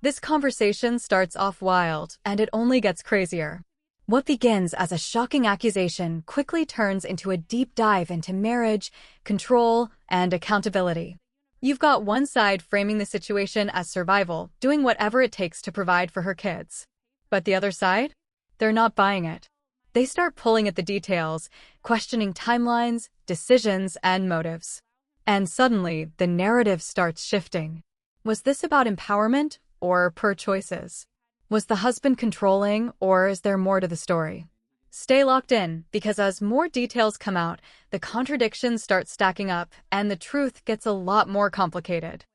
This conversation starts off wild, and it only gets crazier. What begins as a shocking accusation quickly turns into a deep dive into marriage, control, and accountability. You've got one side framing the situation as survival, doing whatever it takes to provide for her kids. But the other side? They're not buying it. They start pulling at the details, questioning timelines, decisions, and motives. And suddenly, the narrative starts shifting. Was this about empowerment or per choices? Was the husband controlling, or is there more to the story? Stay locked in, because as more details come out, the contradictions start stacking up, and the truth gets a lot more complicated.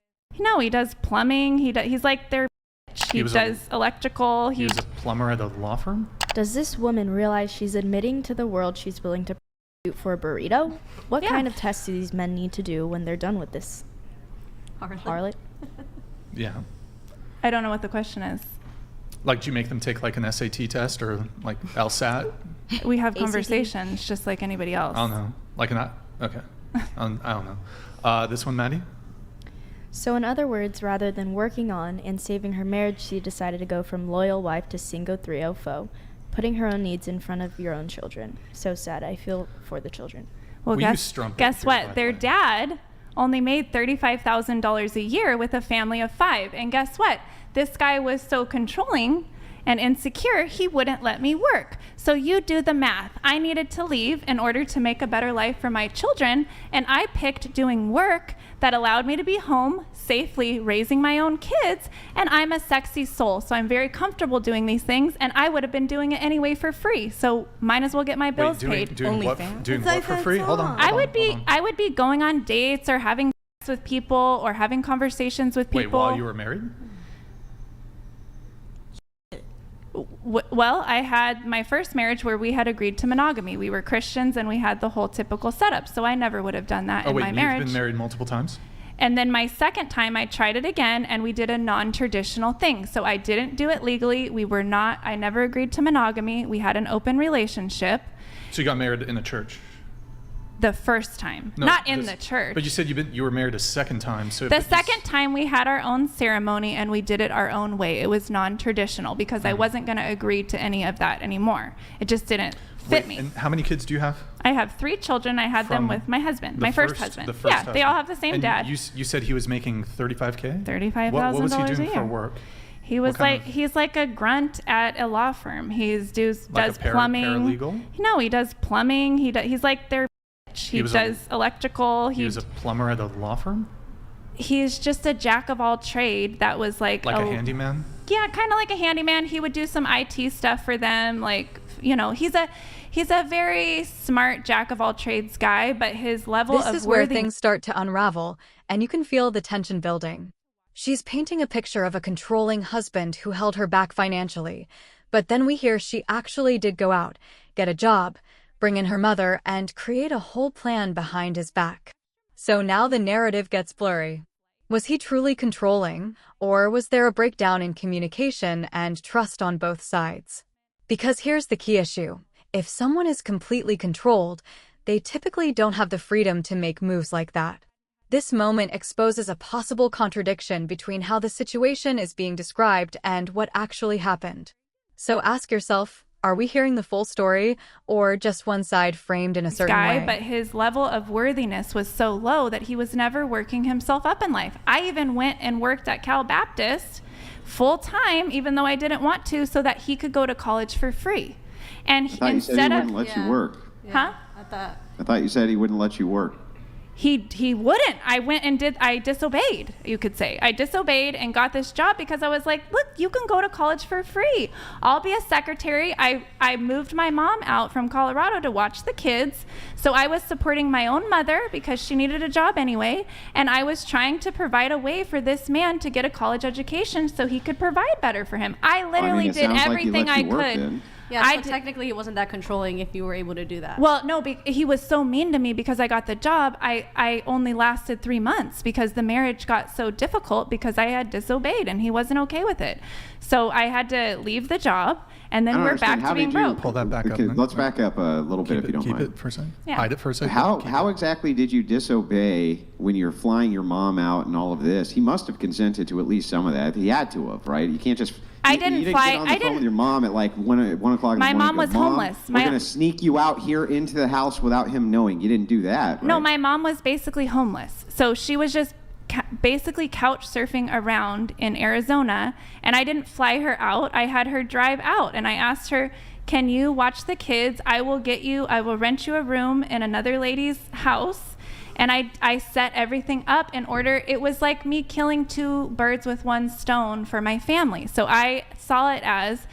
No, he does plumbing. He's like their bitch. He does electrical. He was a plumber at a law firm? Does this woman realize she's admitting to the world she's willing to prostitute for a burrito? What kind of tests do these men need to do when they're done with this? Harlot? Yeah. I don't know what the question is. Like, do you make them take like an SAT test or like LSAT? We have conversations just like anybody else. I don't know. Like okay. I don't know. This one, Maddie? So in other words, rather than working on and saving her marriage, she decided to go from loyal wife to single 3-0 foe, putting her own needs in front of your own children. So sad. I feel for the children. Well, guess what? Their dad only made $35,000 a year with a family of 5. And guess what? This guy was so controlling and insecure, he wouldn't let me work. So you do the math. I needed to leave in order to make a better life for my children, and I picked doing work that allowed me to be home safely raising my own kids, and I'm a sexy soul, so I'm very comfortable doing these things, and I would have been doing it anyway for free, so might as well get my bills paid. Doing what for free? Hold on. I would be going on dates or having sex with people or having conversations with people. Wait, while you were married? Well, I had my first marriage where we had agreed to monogamy. We were Christians and we had the whole typical setup. So I never would have done that in my marriage. You've been married multiple times? And then my second time, I tried it again and we did a non-traditional thing. So I didn't do it legally. I never agreed to monogamy. We had an open relationship. So you got married in a church? The first time, not in the church. But you said you were married a second time. So the second time we had our own ceremony and we did it our own way. It was non-traditional because I wasn't going to agree to any of that anymore. It just didn't fit me. And how many kids do you have? I have 3 children. I had them with my husband, my first husband. Yeah, they all have the same dad. You said he was making $35K? $35,000 What was he a doing year. for work? He's like a grunt at a law firm. He does plumbing. Paralegal? No, he does plumbing. He's like their He does electrical. He was a plumber at a law firm? He's just a jack of all trade that was like a handyman? Yeah, kind of like a handyman. He would do some IT stuff for them. He's a very smart jack of all trades guy, but his level This is where things start to unravel, and you can feel the tension building. She's painting a picture of a controlling husband who held her back financially, but then we hear she actually did go out, get a job, bring in her mother, and create a whole plan behind his back. So now the narrative gets blurry. Was he truly controlling, or was there a breakdown in communication and trust on both sides? Because here's the key issue. If someone is completely controlled, they typically don't have the freedom to make moves like that. This moment exposes a possible contradiction between how the situation is being described and what actually happened. So ask yourself, are we hearing the full story, or just one side framed in a certain way? But his level of worthiness was so low that he was never working himself up in life. I even went and worked at Cal Baptist full time, even though I didn't want to, so that he could go to college for free. And I thought you said he wouldn't let you work. Huh? I thought you said he wouldn't let you work. He wouldn't. I disobeyed, you could say. I disobeyed and got this job because I was like, look, you can go to college for free. I'll be a secretary. I moved my mom out from Colorado to watch the kids. So I was supporting my own mother because she needed a job anyway. And I was trying to provide a way for this man to get a college education so he could provide better for him. I literally did everything I could. Yeah, so technically it wasn't that controlling if you were able to do that. Well, no, he was so mean to me because I got the job. I only lasted 3 months because the marriage got so difficult because I had disobeyed and he wasn't okay with it. So I had to leave the job And then we're back to being broke. Pull that back up. Let's back up a little bit if you don't mind. Keep it for a second. Yeah. Hide it for a second. How exactly did you disobey when you're flying your mom out and all of this? He must have consented to at least some of that. He had to have, right? You can't just... You didn't get on the phone with your mom at like 1 o'clock in the morning. My mom was homeless. We're going to sneak you out here into the house without him knowing. You didn't do that, right? No, my mom was basically homeless. So she was just basically couch surfing around in Arizona, and I didn't fly her out. I had her drive out, and I asked her, can you watch the kids? I will rent you a room in another lady's house. And I set everything up in order. It was like me killing 2 birds with 1 stone for my family. So I saw it as,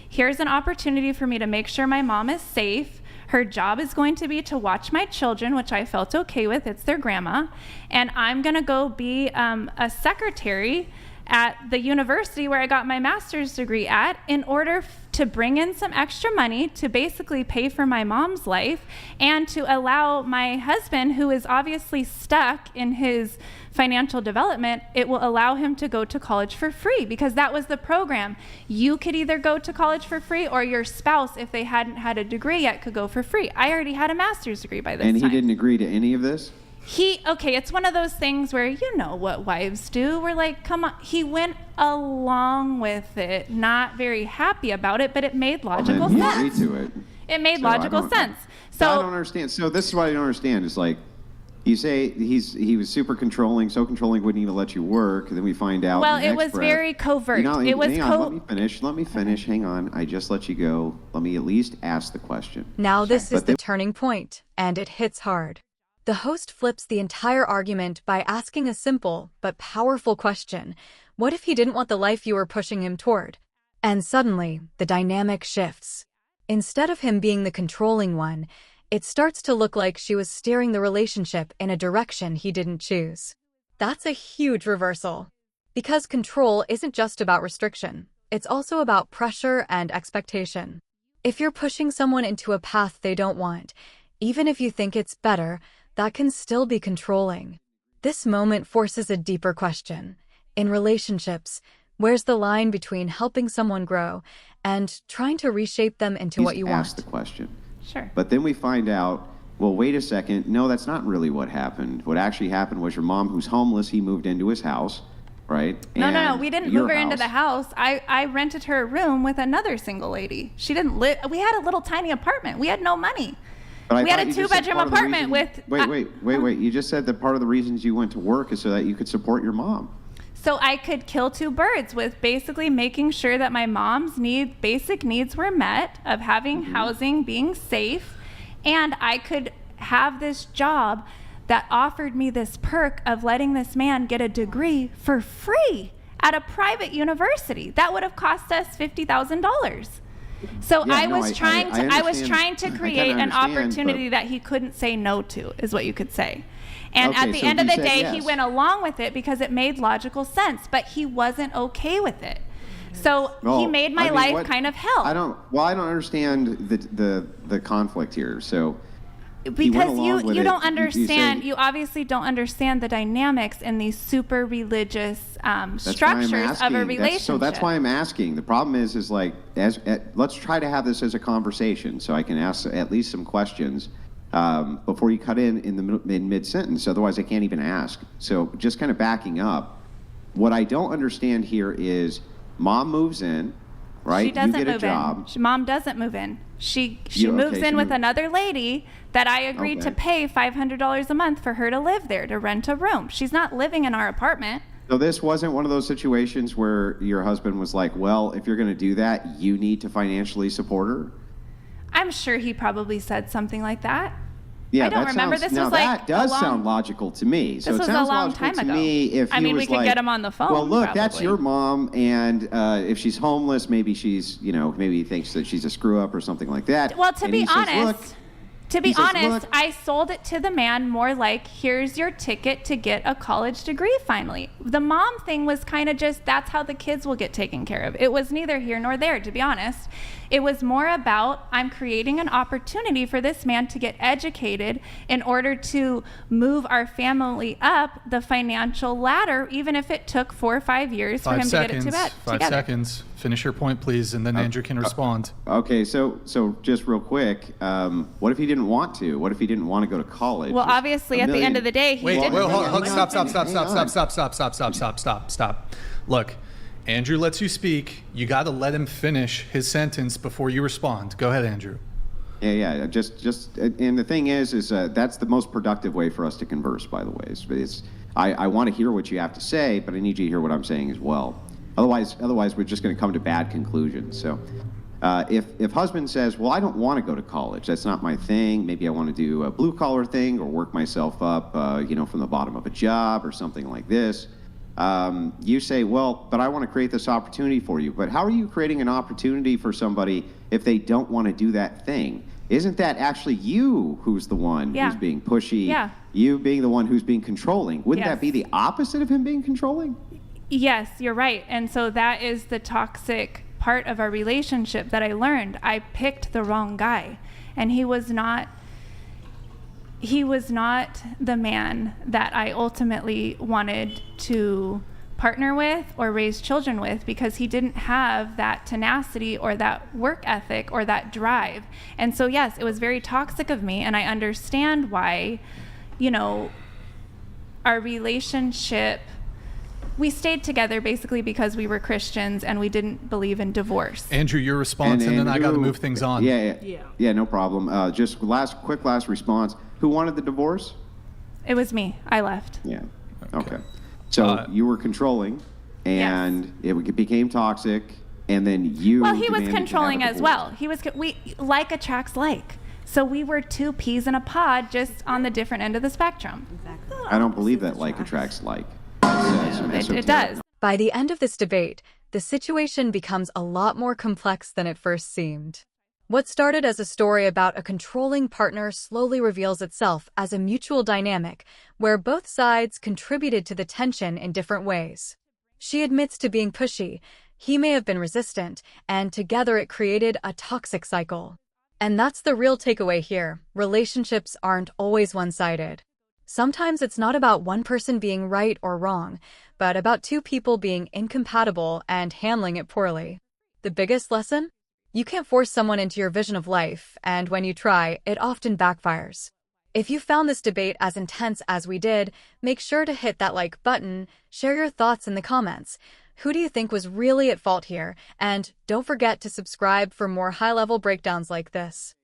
here's an opportunity for me to make sure my mom is safe. Her job is going to be to watch my children, which I felt okay with. It's their grandma. And I'm going to go be a secretary at the university where I got my master's degree at in order to bring in some extra money to basically pay for my mom's life and to allow my husband, who is obviously stuck in his financial development, it will allow him to go to college for free, because that was the program. You could either go to college for free, or your spouse, if they hadn't had a degree yet, could go for free. I already had a master's degree by this time. And he didn't agree to any of this? It's one of those things where you know what wives do. We're like, come on. He went along with it, not very happy about it, but it made logical sense. He agreed to it. It made logical sense. So I don't understand. So this is what I don't understand. It's like, you say he was super controlling, so controlling wouldn't even let you work, and then we find out. Well, it was very covert. It was hang on, let me finish. Hang on. I just let you go. Let me at least ask the question. Now this is the turning point, and it hits hard. The host flips the entire argument by asking a simple but powerful question. What if he didn't want the life you were pushing him toward? And suddenly, the dynamic shifts. Instead of him being the controlling one, it starts to look like she was steering the relationship in a direction he didn't choose. That's a huge reversal. Because control isn't just about restriction. It's also about pressure and expectation. If you're pushing someone into a path they don't want, even if you think it's better, that can still be controlling. This moment forces a deeper question. In relationships, where's the line between helping someone grow and trying to reshape them into what you want? Ask the question. Sure. But then we find out, well, wait a second. No, that's not really what happened. What actually happened was your mom, who's homeless, he moved into his house, right? No. We didn't move her into the house. I rented her a room with another single lady. She didn't live. We had a little tiny apartment. We had no money. We had a 2-bedroom apartment with... Wait. You just said that part of the reasons you went to work is so that you could support your mom. So I could kill 2 birds with basically making sure that my mom's basic needs were met, of having housing, being safe, and I could have this job that offered me this perk of letting this man get a degree for free at a private university. That would have cost us $50,000. So I was trying to create an opportunity that he couldn't say no to, is what you could say. And at the end of the day, he went along with it because it made logical sense, but he wasn't okay with it. So he made my life kind of hell. I don't understand the conflict here. So because you don't understand, you obviously don't understand the dynamics in these super religious structures of a relationship. So that's why I'm asking. The problem is like, let's try to have this as a conversation, so I can ask at least some questions before you cut in mid-sentence. Otherwise, I can't even ask. So just kind of backing up, what I don't understand here is mom moves in, right? She doesn't you get move a job. in. Mom doesn't move in. She moves in with another lady that I agreed to pay $500 a month for her to live there, to rent a room. She's not living in our apartment. So this wasn't one of those situations where your husband was like, well, if you're going to do that, you need to financially support her? I'm sure he probably said something like that. Yeah, I don't remember. That does sound logical to me. So this was a long time ago. We could get him on the phone. Well, look, that's your mom, and if she's homeless, maybe she's, maybe he thinks that she's a screw up or something like that. Well, to be honest, I sold it to the man more like, here's your ticket to get a college degree finally. The mom thing was kind of just, that's how the kids will get taken care of. It was neither here nor there, to be honest. It was more about, I'm creating an opportunity for this man to get educated in order to move our family up the financial ladder, even if it took 4 or 5 years for him to get it together. 5 seconds. Finish your point, please, and then Andrew can respond. Okay, so just real quick, what if he didn't want to? What if he didn't want to go to college? Well, obviously, at the end of the day, he didn't. Stop. Look, Andrew lets you speak. You got to let him finish his sentence before you respond. Go ahead, Andrew. Yeah. Just, and the thing is that's the most productive way for us to converse. By the way, I want to hear what you have to say, but I need you to hear what I'm saying as well. Otherwise, we're just going to come to bad conclusions. So, if husband says, "Well, I don't want to go to college. That's not my thing. Maybe I want to do a blue collar thing or work myself up, from the bottom of a job or something like this." You say, "Well, but I want to create this opportunity for you." But how are you creating an opportunity for somebody if they don't want to do that thing? Isn't that actually you who's the one who's being pushy? Yeah. You being the one who's being controlling. Wouldn't Yes. that be the opposite of him being controlling? Yes, you're right. And so that is the toxic part of our relationship that I learned. I picked the wrong guy, and he was not the man that I ultimately wanted to partner with or raise children with, because he didn't have that tenacity or that work ethic or that drive. And so yes, it was very toxic of me, and I understand why, our relationship, we stayed together basically because we were Christians and we didn't believe in divorce. Andrew, your response, and then I got to move things on. Yeah, no problem. Just quick last response. Who wanted the divorce? It was me. I left. Yeah. Okay. So you were controlling, and it became toxic, and then you. Well, he was demanded to controlling have a as well. We like attracts like. So we were two peas in a pod, just on the different end of the spectrum. Exactly. I don't believe that like attracts like. It does. By the end of this debate, the situation becomes a lot more complex than it first seemed. What started as a story about a controlling partner slowly reveals itself as a mutual dynamic where both sides contributed to the tension in different ways. She admits to being pushy, he may have been resistant, and together it created a toxic cycle. And that's the real takeaway here. Relationships aren't always one-sided. Sometimes it's not about one person being right or wrong, but about two people being incompatible and handling it poorly. The biggest lesson? You can't force someone into your vision of life, and when you try, it often backfires. If you found this debate as intense as we did, make sure to hit that like button, share your thoughts in the comments. Who do you think was really at fault here? And don't forget to subscribe for more high-level breakdowns like this.